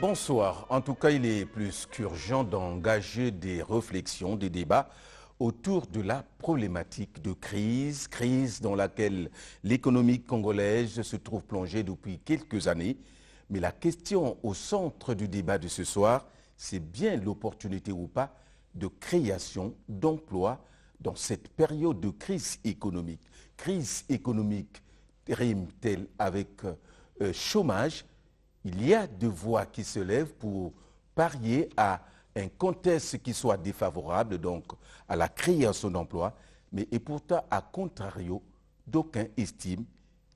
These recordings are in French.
Bonsoir. En tout cas, il est plus qu'urgent d'engager des réflexions, des débats autour de la problématique de crise dans laquelle l'économie congolaise se trouve plongée depuis quelques années. Mais la question au centre du débat de ce soir, c'est bien l'opportunité ou pas de création d'emplois dans cette période de crise économique. Crise économique rime-t-elle avec chômage? Il y a deux voix qui se lèvent pour parier à un contexte qui soit défavorable, donc à la création d'emplois, mais et pourtant, à contrario, d'aucuns estiment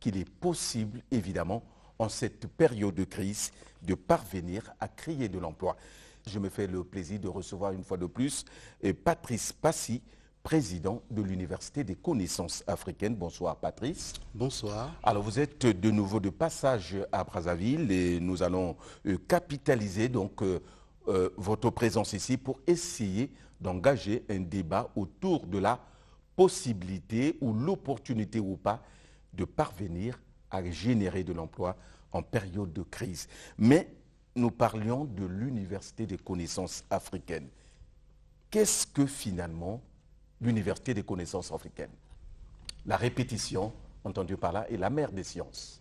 qu'il est possible, évidemment, en cette période de crise, de parvenir à créer de l'emploi. Je me fais le plaisir de recevoir une fois de plus Patrice Passy, président de l'Université des connaissances africaines. Bonsoir Patrice. Bonsoir. Alors vous êtes de nouveau de passage à Brazzaville et nous allons capitaliser donc votre présence ici pour essayer d'engager un débat autour de la possibilité ou l'opportunité ou pas de parvenir à générer de l'emploi en période de crise. Mais nous parlions de l'Université des connaissances africaines. Qu'est-ce que finalement l'Université des connaissances africaines? La répétition, entendu par là, est la mère des sciences.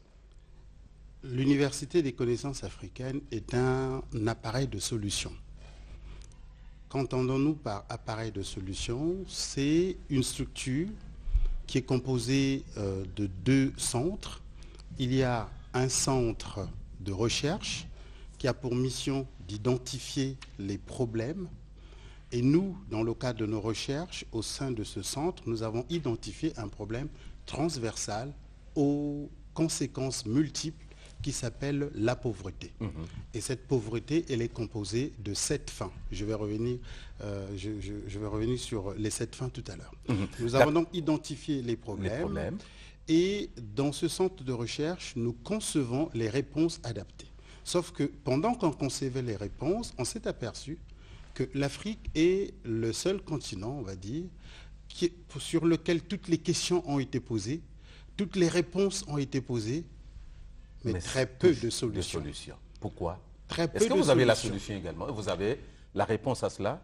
L'Université des connaissances africaines est un appareil de solution. Qu'entendons-nous par appareil de solution? C'est une structure qui est composée de deux centres. Il y a un centre de recherche qui a pour mission d'identifier les problèmes. Et nous, dans le cadre de nos recherches, au sein de ce centre, nous avons identifié un problème transversal aux conséquences multiples qui s'appelle la pauvreté. Et cette pauvreté, elle est composée de 7 fins. Je vais revenir sur les 7 fins tout à l'heure. Nous avons donc identifié les problèmes. Et dans ce centre de recherche, nous concevons les réponses adaptées. Sauf que pendant qu'on concevait les réponses, on s'est aperçu que l'Afrique est le seul continent, on va dire, sur lequel toutes les questions ont été posées, toutes les réponses ont été posées, mais très peu de solutions. Pourquoi? Très peu. Est-ce que vous avez la solution également? Vous avez la réponse à cela?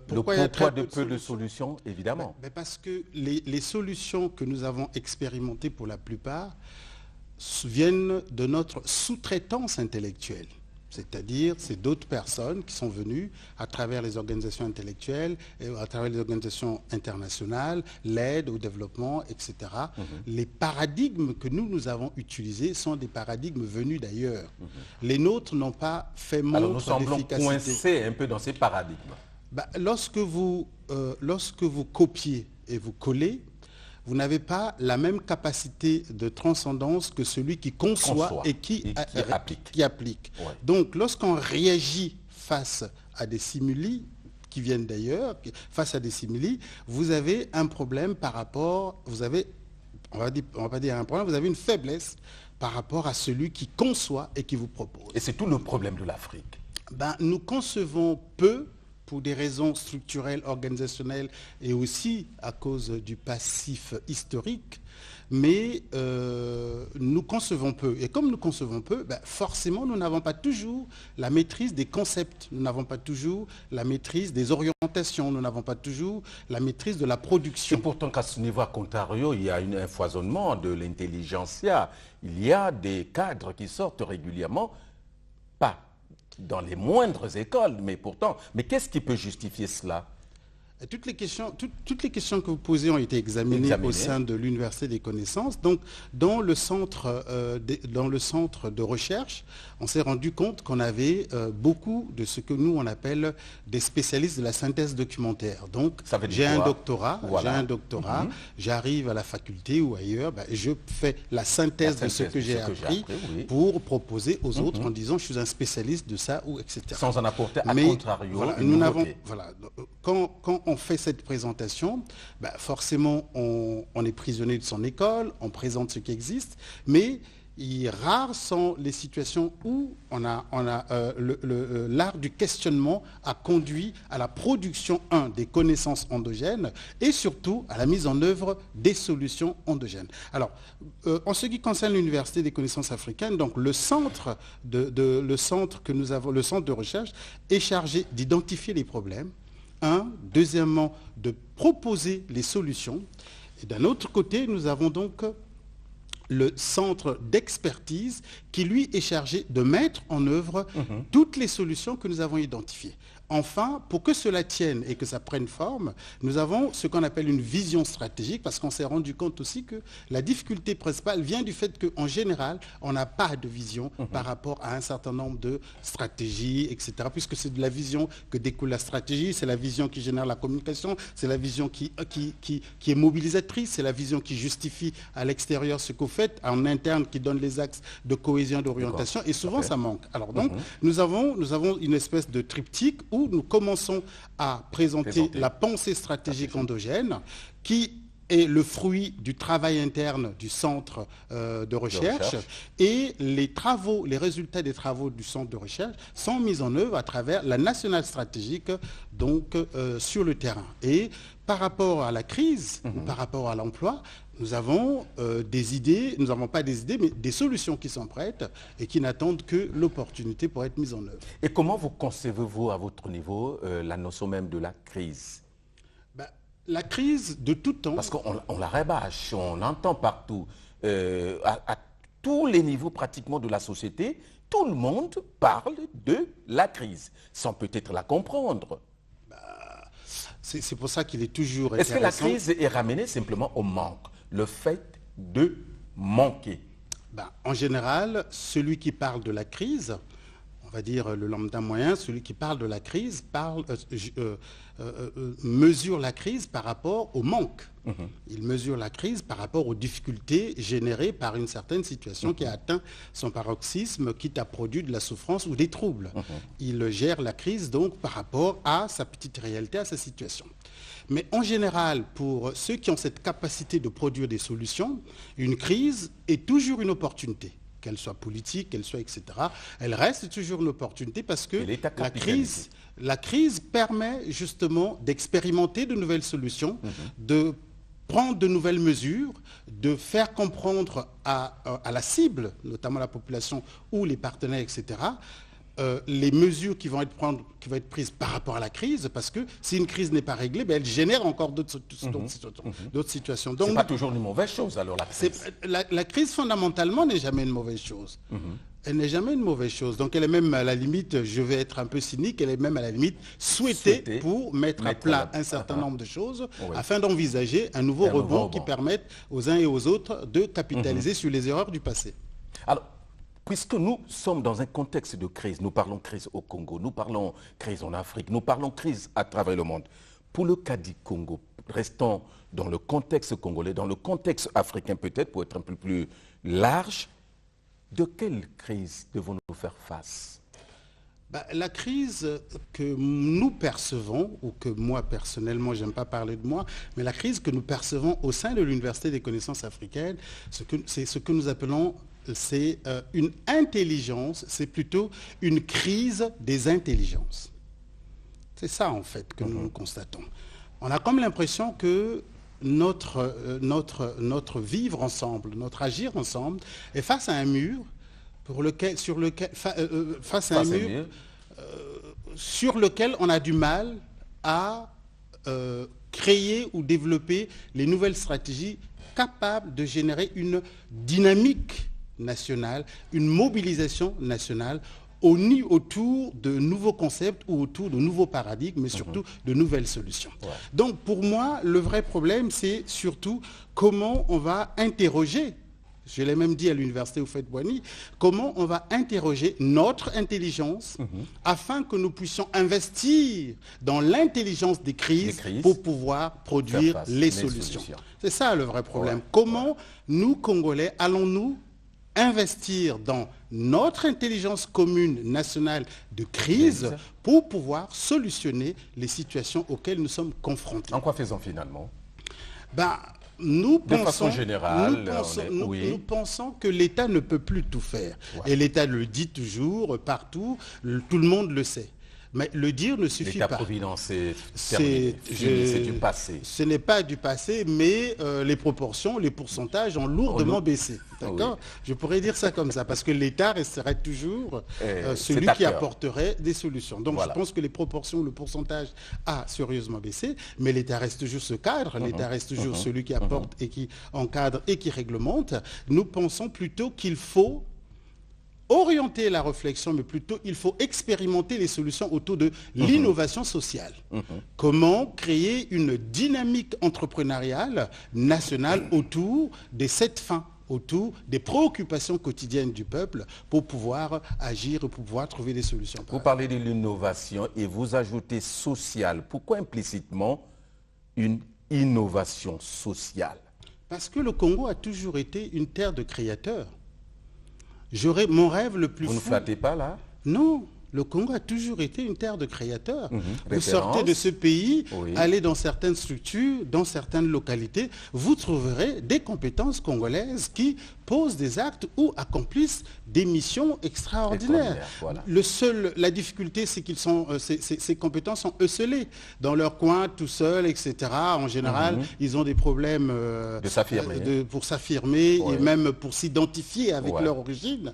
Pourquoi il y a très peu de solutions, évidemment? Parce que les solutions que nous avons expérimentées pour la plupart viennent de notre sous-traitance intellectuelle. C'est-à-dire, c'est d'autres personnes qui sont venues à travers les organisations intellectuelles, et à travers les organisations internationales, l'aide au développement, etc. Les paradigmes que nous avons utilisés sont des paradigmes venus d'ailleurs. Les nôtres n'ont pas fait montre d'efficacité. Alors nous semblons coincés un peu dans ces paradigmes. Lorsque vous copiez et vous collez, vous n'avez pas la même capacité de transcendance que celui qui conçoit et qui applique. Ouais. Donc, lorsqu'on réagit face à des simili, qui viennent d'ailleurs, face à des simili, vous avez un problème par rapport, on va pas dire un problème, vous avez une faiblesse par rapport à celui qui conçoit et qui vous propose. Et c'est tout le problème de l'Afrique. Nous concevons peu, pour des raisons structurelles, organisationnelles et aussi à cause du passif historique, mais nous concevons peu. Et comme nous concevons peu, forcément nous n'avons pas toujours la maîtrise des concepts, nous n'avons pas toujours la maîtrise des orientations, nous n'avons pas toujours la maîtrise de la production. Et pourtant qu'à ce niveau, à contrario, il y a un foisonnement de l'intelligentsia. Il y a des cadres qui sortent régulièrement, pas dans les moindres écoles, mais pourtant, mais qu'est-ce qui peut justifier cela? Toutes les questions que vous posez ont été examinées au sein de l'Université des connaissances. Donc, dans le centre de recherche, on s'est rendu compte qu'on avait beaucoup de ce que nous, on appelle des spécialistes de la synthèse documentaire. Donc, j'ai un doctorat, j'arrive à la faculté ou ailleurs, je fais la synthèse de ce que j'ai appris pour proposer aux autres en disant je suis un spécialiste de ça, ou etc. Sans en apporter à contrario quand on fait cette présentation, forcément on est prisonnier de son école, on présente ce qui existe, mais rares sont les situations où l'art du questionnement a conduit à la production, des connaissances endogènes et surtout à la mise en œuvre des solutions endogènes. Alors, en ce qui concerne l'Université des connaissances africaines, donc le centre que nous avons, le centre de recherche, est chargé d'identifier les problèmes, deuxièmement, de proposer les solutions. Et d'un autre côté, nous avons donc le centre d'expertise qui, lui, est chargé de mettre en œuvre toutes les solutions que nous avons identifiées. Enfin, pour que cela tienne et que ça prenne forme, nous avons ce qu'on appelle une vision stratégique, parce qu'on s'est rendu compte aussi que la difficulté principale vient du fait qu'en général, on n'a pas de vision par rapport à un certain nombre de stratégies, etc. Puisque c'est de la vision que découle la stratégie, c'est la vision qui génère la communication, c'est la vision qui est mobilisatrice, c'est la vision qui justifie à l'extérieur ce que vous faites, en interne qui donne les axes de cohésion, d'orientation, et souvent ça manque. Alors donc, nous avons une espèce de triptyque où nous commençons à présenter la pensée stratégique endogène qui est le fruit du travail interne du centre de recherche et les résultats des travaux du centre de recherche sont mis en œuvre à travers la nationale stratégique donc sur le terrain. Et par rapport à la crise, ou par rapport à l'emploi, nous avons des idées, nous n'avons pas des idées, mais des solutions qui sont prêtes et qui n'attendent que l'opportunité pour être mise en œuvre. Et comment vous concevez-vous à votre niveau la notion même de la crise? La crise de tout temps... Parce qu'on la rabâche, on entend partout, à tous les niveaux pratiquement de la société, tout le monde parle de la crise, sans peut-être la comprendre. C'est pour ça qu'il est toujours intéressant. Est-ce que la crise est ramenée simplement au manque, le fait de manquer? En général, celui qui parle de la crise, on va dire le lambda moyen, celui qui parle de la crise mesure la crise par rapport au manque. Il mesure la crise par rapport aux difficultés générées par une certaine situation qui a atteint son paroxysme, quitte à produire de la souffrance ou des troubles. Il gère la crise donc par rapport à sa petite réalité, à sa situation. Mais en général, pour ceux qui ont cette capacité de produire des solutions, une crise est toujours une opportunité. Qu'elle soit politique, qu'elle soit etc. Elle reste toujours une opportunité parce que la crise permet justement d'expérimenter de nouvelles solutions, de prendre de nouvelles mesures, de faire comprendre à la cible, notamment la population ou les partenaires, etc., les mesures qui vont être prises par rapport à la crise, parce que si une crise n'est pas réglée, elle génère encore d'autres situations. Ce n'est pas toujours une mauvaise chose, alors, la crise. La crise, fondamentalement, n'est jamais une mauvaise chose. Elle n'est jamais une mauvaise chose. Donc, elle est même, à la limite, je vais être un peu cynique, elle est même, à la limite, souhaitée pour mettre à plat un certain nombre de choses, afin d'envisager un nouveau rebond qui permette aux uns et aux autres de capitaliser sur les erreurs du passé. Alors, puisque nous sommes dans un contexte de crise, nous parlons crise au Congo, nous parlons crise en Afrique, nous parlons crise à travers le monde. Pour le cas du Congo, restons dans le contexte congolais, dans le contexte africain peut-être, pour être un peu plus large, de quelle crise devons-nous faire face? La crise que nous percevons, ou que moi personnellement, j'aime pas parler de moi, mais la crise que nous percevons au sein de l'Université des connaissances africaines, c'est ce que nous appelons une intelligence, c'est plutôt une crise des intelligences. C'est ça, en fait, que nous constatons. On a comme l'impression que notre vivre ensemble, notre agir ensemble, est face à un mur, sur lequel on a du mal à créer ou développer les nouvelles stratégies capables de générer une dynamique nationale, une mobilisation nationale autour de nouveaux concepts ou autour de nouveaux paradigmes, mais surtout de nouvelles solutions. Donc pour moi, le vrai problème, c'est surtout comment on va interroger, je l'ai même dit à l'université Houphouët-Boigny, comment on va interroger notre intelligence afin que nous puissions investir dans l'intelligence des crises pour pouvoir produire les solutions. C'est ça le vrai problème. Comment nous, Congolais, allons-nous investir dans notre intelligence commune nationale de crise pour pouvoir solutionner les situations auxquelles nous sommes confrontés? En quoi faisons finalement? De façon générale, nous pensons que l'État ne peut plus tout faire. Ouais. Et l'État le dit toujours, partout, tout le monde le sait. Mais le dire ne suffit pas. L'État-providence, c'est du passé. Ce n'est pas du passé, mais les proportions, les pourcentages ont lourdement baissé. D'accord ? Oui. Je pourrais dire ça comme ça, parce que l'État resterait toujours celui qui apporterait des solutions. Donc je pense que les proportions, le pourcentage a sérieusement baissé, mais l'État reste toujours ce cadre, l'État reste toujours celui qui apporte et qui encadre et qui réglemente. Nous pensons plutôt qu'il faut orienter la réflexion, mais plutôt il faut expérimenter les solutions autour de l'innovation sociale. Comment créer une dynamique entrepreneuriale nationale autour de cette fin, autour des préoccupations quotidiennes du peuple pour pouvoir agir et pour pouvoir trouver des solutions. Vous parlez de l'innovation et vous ajoutez sociale. Pourquoi implicitement une innovation sociale? Parce que le Congo a toujours été une terre de créateurs. Mon rêve le plus fou... Vous ne flattez pas là? Non, le Congo a toujours été une terre de créateurs. Vous sortez de ce pays, allez dans certaines structures, dans certaines localités, vous trouverez des compétences congolaises qui posent des actes ou accomplissent des missions extraordinaires. Voilà. La difficulté, c'est qu'ils sont, ces compétences sont esselées dans leur coin, tout seuls, etc. En général, ils ont des problèmes pour s'affirmer et même pour s'identifier avec leur origine,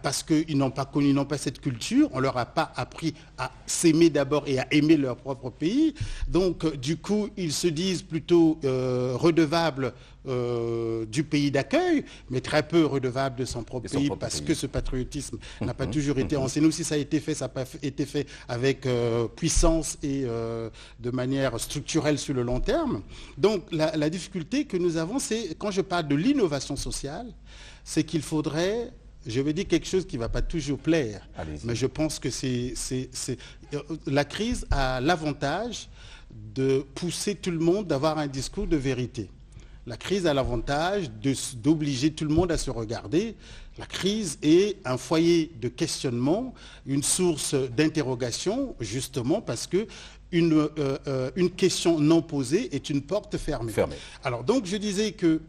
parce qu'ils n'ont pas connu, pas cette culture. On ne leur a pas appris à s'aimer d'abord et à aimer leur propre pays. Donc, du coup, ils se disent plutôt redevables du pays d'accueil, mais très peu redevable de son propre pays parce que ce patriotisme n'a pas toujours été enseigné. Si ça a été fait, ça n'a pas été fait avec puissance et de manière structurelle sur le long terme. Donc la difficulté que nous avons, c'est, quand je parle de l'innovation sociale, c'est qu'il faudrait... Je vais dire quelque chose qui ne va pas toujours plaire, mais je pense que la crise a l'avantage de pousser tout le monde d'avoir un discours de vérité. La crise a l'avantage d'obliger tout le monde à se regarder. La crise est un foyer de questionnement, une source d'interrogation, justement parce que une question non posée est une porte fermée. Alors donc je disais que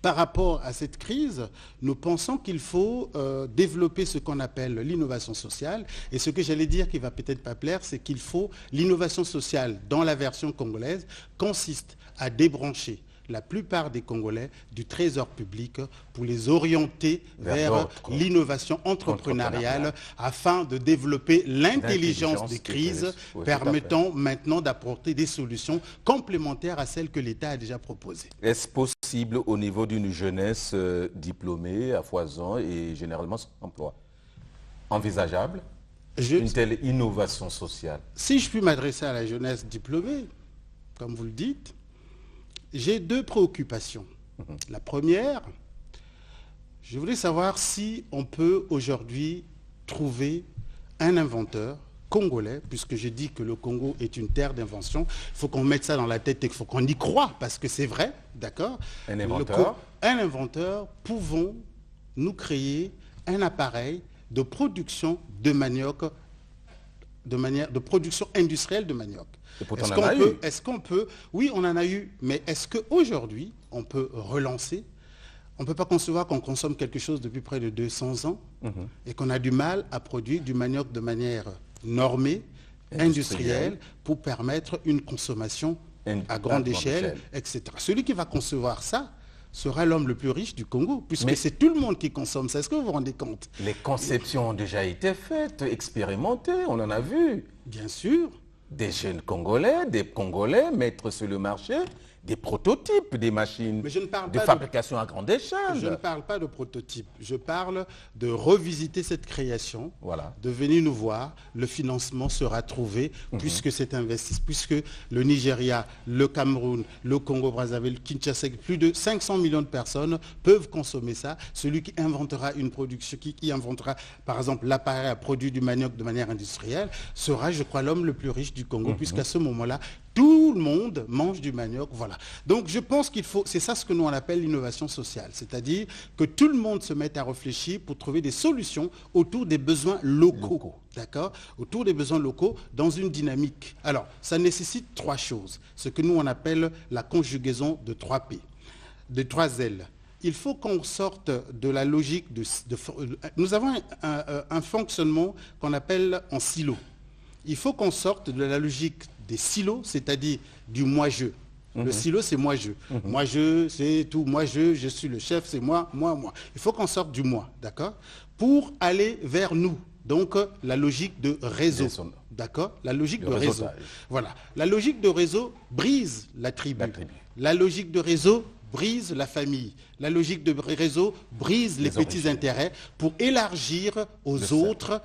par rapport à cette crise, nous pensons qu'il faut développer ce qu'on appelle l'innovation sociale. Et ce que j'allais dire qui ne va peut-être pas plaire, c'est qu'il faut... L'innovation sociale, dans la version congolaise, consiste à débrancher la plupart des Congolais du trésor public pour les orienter vers l'innovation entrepreneuriale afin de développer l'intelligence des crises permettant maintenant d'apporter des solutions complémentaires à celles que l'État a déjà proposées. Est-ce possible au niveau d'une jeunesse diplômée à foison et généralement sans emploi? Envisageable une telle innovation sociale? Si je puis m'adresser à la jeunesse diplômée, comme vous le dites, j'ai deux préoccupations. La première, je voulais savoir si on peut aujourd'hui trouver un inventeur congolais, puisque je dis que le Congo est une terre d'invention. Il faut qu'on mette ça dans la tête et qu'il faut qu'on y croie, parce que c'est vrai, d'accord? Un inventeur? Un inventeur, pouvons nous créer un appareil de production de manioc, de production industrielle de manioc. Est-ce qu'on peut, oui, on en a eu, mais est-ce qu'aujourd'hui, on peut relancer? On ne peut pas concevoir qu'on consomme quelque chose depuis près de 200 ans et qu'on a du mal à produire du manioc de manière normée, industrielle, pour permettre une consommation à grande échelle, etc. Celui qui va concevoir ça sera l'homme le plus riche du Congo, puisque c'est tout le monde qui consomme ça. Est-ce que vous vous rendez compte? Les conceptions ont déjà été faites, expérimentées, on en a vu. Bien sûr. Des jeunes Congolais, des Congolais mettre sur le marché des prototypes, des machines de fabrication à grande échelle. Je ne parle pas de prototypes, je parle de revisiter cette création, de venir nous voir, le financement sera trouvé puisque c'est investi, puisque le Nigeria, le Cameroun, le Congo-Brazzaville, Kinshasa, plus de 500 millions de personnes peuvent consommer ça. Celui qui inventera une production, qui inventera par exemple l'appareil à produire du manioc de manière industrielle, sera, je crois, l'homme le plus riche du Congo, puisqu'à ce moment-là, Tout le monde mange du manioc, voilà. Donc je pense qu'il faut, c'est ça ce que nous on appelle l'innovation sociale, c'est-à-dire que tout le monde se mette à réfléchir pour trouver des solutions autour des besoins locaux. D'accord? Autour des besoins locaux dans une dynamique. Alors, ça nécessite 3 choses, ce que nous on appelle la conjugaison de 3 P, de 3 L. Il faut qu'on sorte de la logique nous avons un fonctionnement qu'on appelle en silo. Il faut qu'on sorte de la logique des silos, c'est-à-dire du moi-je. Le silo, c'est moi-je. Moi-je, c'est tout. Moi-je suis le chef, c'est moi, moi, moi. Il faut qu'on sorte du moi, d'accord? Pour aller vers nous. Donc, la logique de réseau. D'accord? La logique de réseau. Voilà. La logique de réseau brise la tribu. La logique de réseau brise la famille. La logique de réseau brise les petits intérêts pour élargir aux autres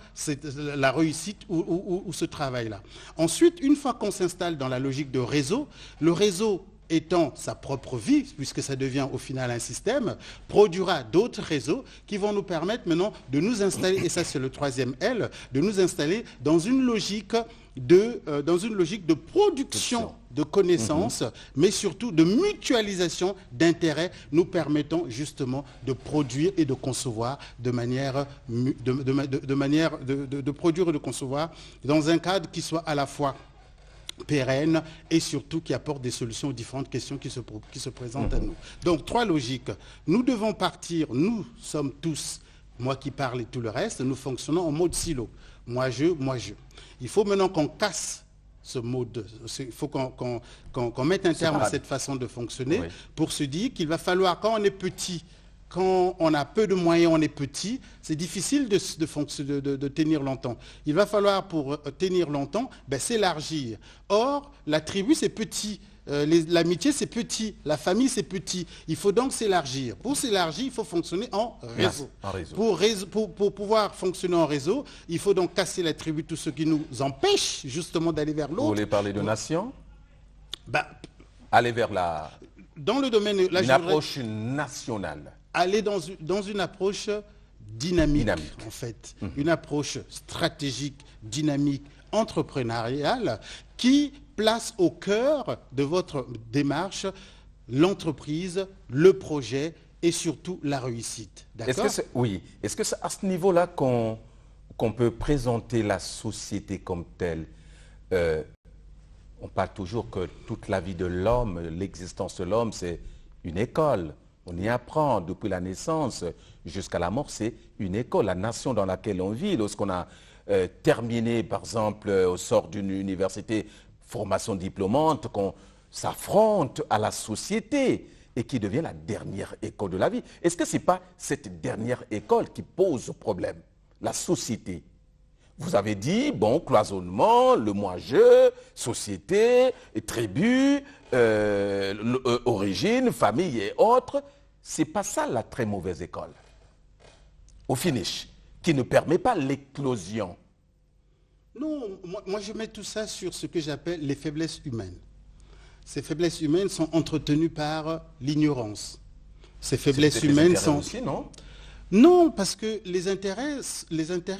la réussite ou ce travail-là. Ensuite, une fois qu'on s'installe dans la logique de réseau, le réseau étant sa propre vie, puisque ça devient au final un système, produira d'autres réseaux qui vont nous permettre maintenant de nous installer, et ça c'est le 3e L, de nous installer dans une logique de production de connaissances, mais surtout de mutualisation d'intérêts, nous permettant justement de produire et de concevoir de produire et de concevoir dans un cadre qui soit à la fois pérenne et surtout qui apporte des solutions aux différentes questions qui se présentent à nous. Donc 3 logiques. Nous devons partir, nous sommes tous, moi qui parle et tout le reste, nous fonctionnons en mode silo. Moi je, moi je. Il faut maintenant qu'on casse ce mode, il faut qu'on mette un terme à cette façon de fonctionner pour se dire qu'il va falloir, quand on est petit, quand on a peu de moyens, on est petit, c'est difficile de tenir longtemps. Il va falloir, pour tenir longtemps, s'élargir. Or, la tribu, c'est petit. L'amitié, c'est petit. La famille, c'est petit. Il faut donc s'élargir. Pour s'élargir, il faut fonctionner en réseau. Pour pouvoir fonctionner en réseau, il faut donc casser la tribu, tout ce qui nous empêche justement d'aller vers l'autre. Vous voulez parler de nation? Aller vers dans le domaine, une approche nationale. Aller dans une approche dynamique. En fait. Une approche stratégique, dynamique, entrepreneuriale, qui place au cœur de votre démarche l'entreprise, le projet et surtout la réussite. D'accord? Est-ce que c'est à ce niveau-là qu'on peut présenter la société comme telle? On parle toujours que toute la vie de l'homme, l'existence de l'homme, c'est une école. On y apprend depuis la naissance jusqu'à la mort, c'est une école. La nation dans laquelle on vit, lorsqu'on a terminé, par exemple, au sort d'une université, formation diplômante, qu'on s'affronte à la société et qui devient la dernière école de la vie. Est-ce que ce n'est pas cette dernière école qui pose problème? La société. Vous avez dit, bon, cloisonnement, le moi-je, société, tribu, origine, famille et autres. C'est pas ça la très mauvaise école, au finish, qui ne permet pas l'éclosion. Non, moi je mets tout ça sur ce que j'appelle les faiblesses humaines. Ces faiblesses humaines sont entretenues par l'ignorance. Ces faiblesses humaines sont... Aussi, non? Non, parce que les intérêts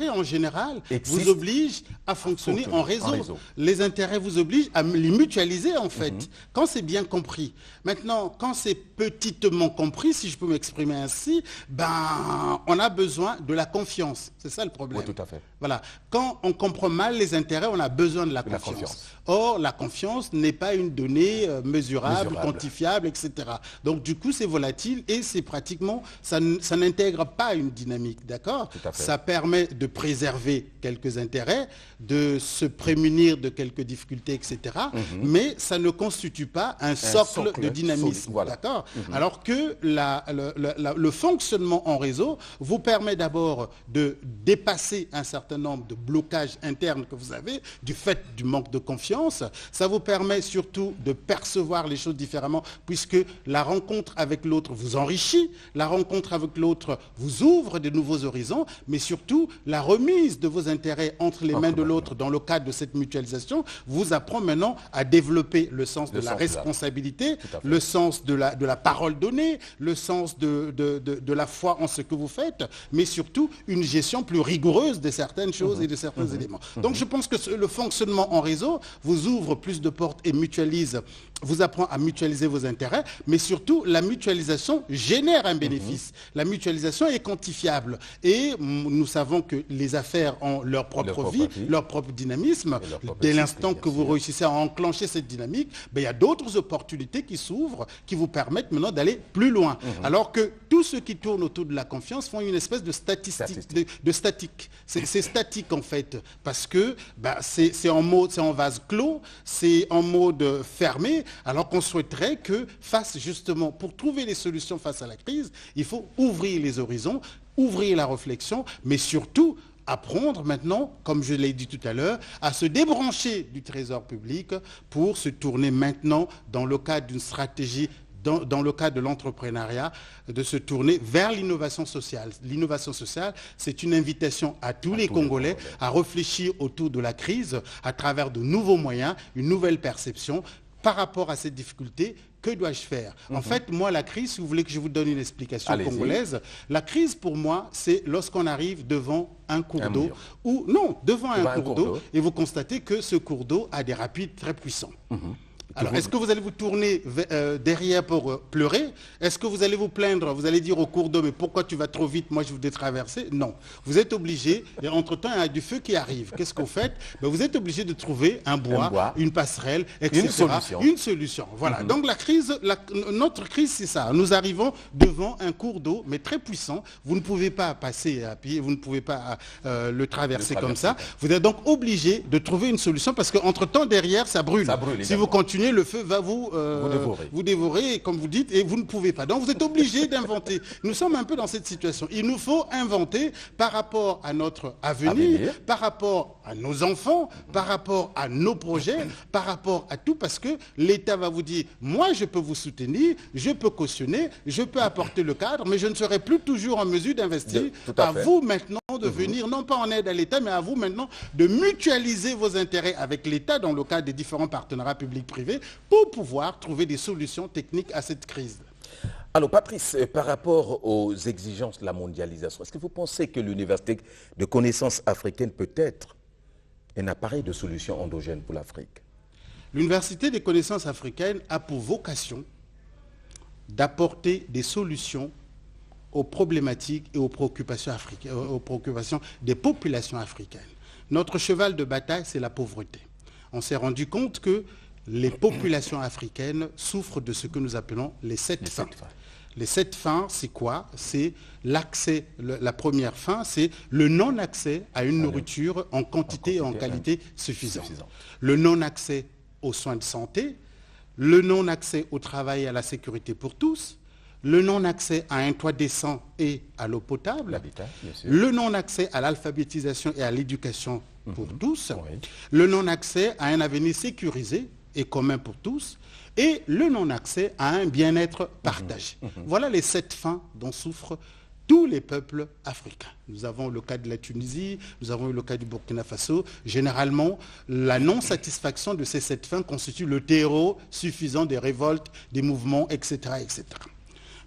en général vous obligent à fonctionner en réseau. Les intérêts vous obligent à les mutualiser en fait, quand c'est bien compris. Maintenant, quand c'est petitement compris, si je peux m'exprimer ainsi, on a besoin de la confiance. C'est ça le problème. Oui, tout à fait. Voilà. Quand on comprend mal les intérêts, on a besoin de la confiance. Or, la confiance n'est pas une donnée mesurable, quantifiable, etc. Donc, du coup, c'est volatile et c'est pratiquement, ça n'intègre pas une dynamique, d'accord? Ça permet de préserver quelques intérêts, de se prémunir de quelques difficultés, etc. Mais ça ne constitue pas un socle de dynamisme, d'accord? Alors que le fonctionnement en réseau vous permet d'abord de dépasser un certain nombre de blocages internes que vous avez du fait du manque de confiance. Ça vous permet surtout de percevoir les choses différemment puisque la rencontre avec l'autre vous enrichit, la rencontre avec l'autre vous vous ouvre de nouveaux horizons, mais surtout la remise de vos intérêts entre les mains de l'autre dans le cadre de cette mutualisation vous apprend maintenant à développer le sens de la responsabilité, le sens de la parole donnée, le sens de la foi en ce que vous faites, mais surtout une gestion plus rigoureuse de certaines choses et de certains éléments. Donc je pense que le fonctionnement en réseau vous ouvre plus de portes et mutualise, vous apprend à mutualiser vos intérêts, mais surtout la mutualisation génère un bénéfice. La mutualisation est quantifiable et nous savons que les affaires ont leur propre vie, leur propre dynamisme. Dès l'instant que vous réussissez à enclencher cette dynamique, ben, il y a d'autres opportunités qui s'ouvrent, qui vous permettent maintenant d'aller plus loin. Alors que tout ce qui tourne autour de la confiance font une espèce de statistique, de statique. C'est statique en fait, parce que ben, c'est en vase clos, c'est en mode fermé, alors qu'on souhaiterait que face justement, pour trouver des solutions face à la crise, il faut ouvrir les horizons, ouvrir la réflexion, mais surtout apprendre maintenant, comme je l'ai dit tout à l'heure, à se débrancher du trésor public pour se tourner maintenant dans le cadre d'une stratégie, dans le cadre de l'entrepreneuriat, de se tourner vers l'innovation sociale. L'innovation sociale, c'est une invitation à tous les Congolais à réfléchir autour de la crise à travers de nouveaux moyens, une nouvelle perception par rapport à cette difficulté. Que dois-je faire? En fait, moi, la crise, si vous voulez que je vous donne une explication congolaise, la crise, pour moi, c'est lorsqu'on arrive devant un cours d'eau, ou non, devant un cours d'eau, et vous constatez que ce cours d'eau a des rapides très puissants. Alors, est-ce que vous allez vous tourner derrière pour pleurer? Est-ce que vous allez vous plaindre? Vous allez dire au cours d'eau, mais pourquoi tu vas trop vite? Moi, je voudrais traverser. Non. Vous êtes obligé, et entre-temps, il y a du feu qui arrive. Qu'est-ce qu'on fait? Ben, vous êtes obligé de trouver un bois, une passerelle, etc. Une solution. Voilà. Donc, la crise, notre crise, c'est ça. Nous arrivons devant un cours d'eau, mais très puissant. Vous ne pouvez pas passer à pied, vous ne pouvez pas le traverser comme ça. Vous êtes donc obligé de trouver une solution parce qu'entre-temps, derrière, ça brûle. Si vous continuez, le feu va vous dévorer, comme vous dites, et vous ne pouvez pas. Donc vous êtes obligé d'inventer. Nous sommes un peu dans cette situation. Il nous faut inventer par rapport à notre avenir, par rapport à nos enfants, par rapport à nos projets, par rapport à tout, parce que l'État va vous dire, moi je peux vous soutenir, je peux cautionner, je peux apporter le cadre, mais je ne serai plus toujours en mesure d'investir. À vous maintenant de venir, non pas en aide à l'État, mais à vous maintenant de mutualiser vos intérêts avec l'État dans le cadre des différents partenariats publics-privés pour pouvoir trouver des solutions techniques à cette crise. Alors Patrice, par rapport aux exigences de la mondialisation, est-ce que vous pensez que l'Université de connaissances africaines peut être un appareil de solution endogène pour l'Afrique? L'Université des connaissances africaines a pour vocation d'apporter des solutions aux problématiques et aux préoccupations africaines, aux préoccupations des populations africaines. Notre cheval de bataille, c'est la pauvreté. On s'est rendu compte que les populations africaines souffrent de ce que nous appelons les 7 faim. Les 7 faim, c'est quoi? C'est l'accès, la première faim, c'est le non-accès à une nourriture en quantité et en qualité suffisante. Le non-accès aux soins de santé, le non-accès au travail et à la sécurité pour tous, le non-accès à un toit décent et à l'eau potable, le non-accès à l'alphabétisation et à l'éducation pour tous, le non-accès à un avenir sécurisé et commun pour tous, et le non-accès à un bien-être partagé. Voilà les 7 faims dont souffrent tous les peuples africains. Nous avons le cas de la Tunisie, nous avons eu le cas du Burkina Faso. Généralement, la non-satisfaction de ces 7 faims constitue le terreau suffisant des révoltes, des mouvements, etc., etc.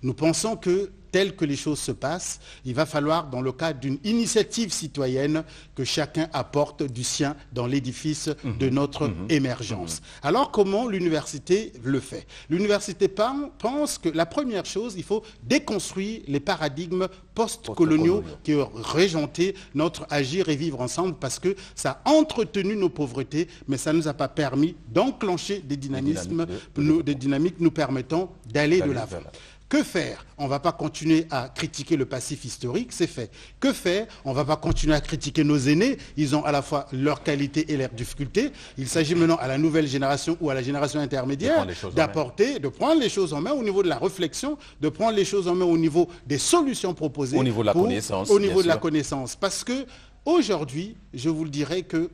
Nous pensons que, tel que les choses se passent, il va falloir, dans le cadre d'une initiative citoyenne, que chacun apporte du sien dans l'édifice de notre émergence. Alors, comment l'université le fait? L'université pense que la première chose, il faut déconstruire les paradigmes post-coloniaux qui ont régenté notre agir et vivre ensemble, parce que ça a entretenu nos pauvretés, mais ça ne nous a pas permis d'enclencher des dynamismes, des dynamiques nous permettant d'aller de l'avant. Que faire? On ne va pas continuer à critiquer le passif historique, c'est fait. Que faire? On ne va pas continuer à critiquer nos aînés, ils ont à la fois leurs qualités et leurs difficultés. Il s'agit maintenant à la nouvelle génération ou à la génération intermédiaire d'apporter, de prendre les choses en main au niveau de la réflexion, de prendre les choses en main au niveau des solutions proposées. Au niveau de la connaissance. Au niveau de la connaissance. Parce que aujourd'hui, je vous le dirais que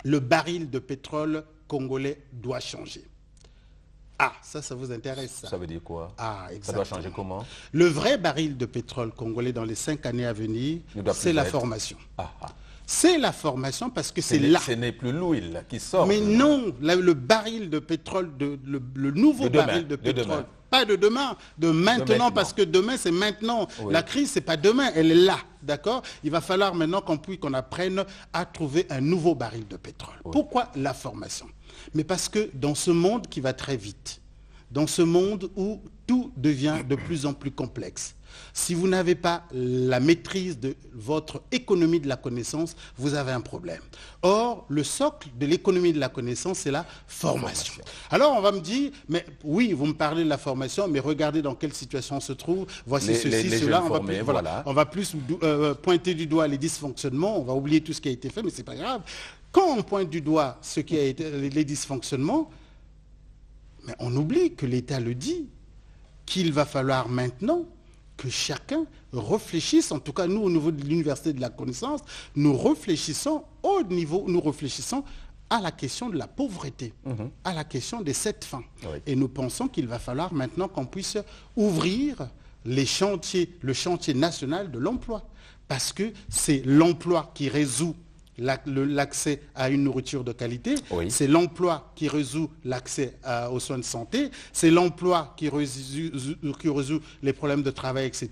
le baril de pétrole congolais doit changer. Ah, ça vous intéresse, ça. Ça veut dire quoi? Ah, Ça exactement. doit changer comment? Le vrai baril de pétrole congolais dans les 5 années à venir, c'est la formation. C'est la formation parce que c'est là. Ce n'est plus l'huile qui sort. Mais non, le baril de pétrole, le nouveau baril de pétrole, pas de demain, de maintenant, parce que demain c'est maintenant. Oui. La crise c'est pas demain, elle est là, d'accord? Il va falloir maintenant qu'on apprenne à trouver un nouveau baril de pétrole. Oui. Pourquoi la formation? Mais parce que dans ce monde qui va très vite, dans ce monde où tout devient de plus en plus complexe, si vous n'avez pas la maîtrise de votre économie de la connaissance, vous avez un problème. Or, le socle de l'économie de la connaissance, c'est la formation. Alors, on va me dire, mais oui, vous me parlez de la formation, mais regardez dans quelle situation on se trouve. Voici ceci, cela. On va plus pointer du doigt les dysfonctionnements, on va oublier tout ce qui a été fait, mais ce n'est pas grave. Quand on pointe du doigt ce qui a été, les dysfonctionnements, mais on oublie que l'État le dit, qu'il va falloir maintenant que chacun réfléchisse, en tout cas nous au niveau de l'université de la connaissance, nous réfléchissons à la question de la pauvreté, à la question des 7 fins. Oui. Et nous pensons qu'il va falloir maintenant qu'on puisse ouvrir le chantier national de l'emploi, parce que c'est l'emploi qui résout l'accès à une nourriture de qualité, oui. C'est l'emploi qui résout l'accès aux soins de santé, c'est l'emploi qui résout les problèmes de travail, etc.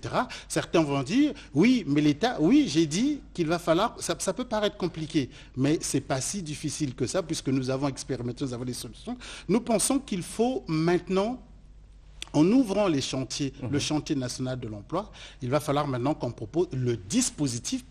Certains vont dire, oui, mais l'État, oui, j'ai dit qu'il va falloir, ça peut paraître compliqué, mais ce n'est pas si difficile que ça, puisque nous avons expérimenté, nous avons des solutions. Nous pensons qu'il faut maintenant, en ouvrant les chantiers, le chantier national de l'emploi, il va falloir maintenant qu'on propose le dispositif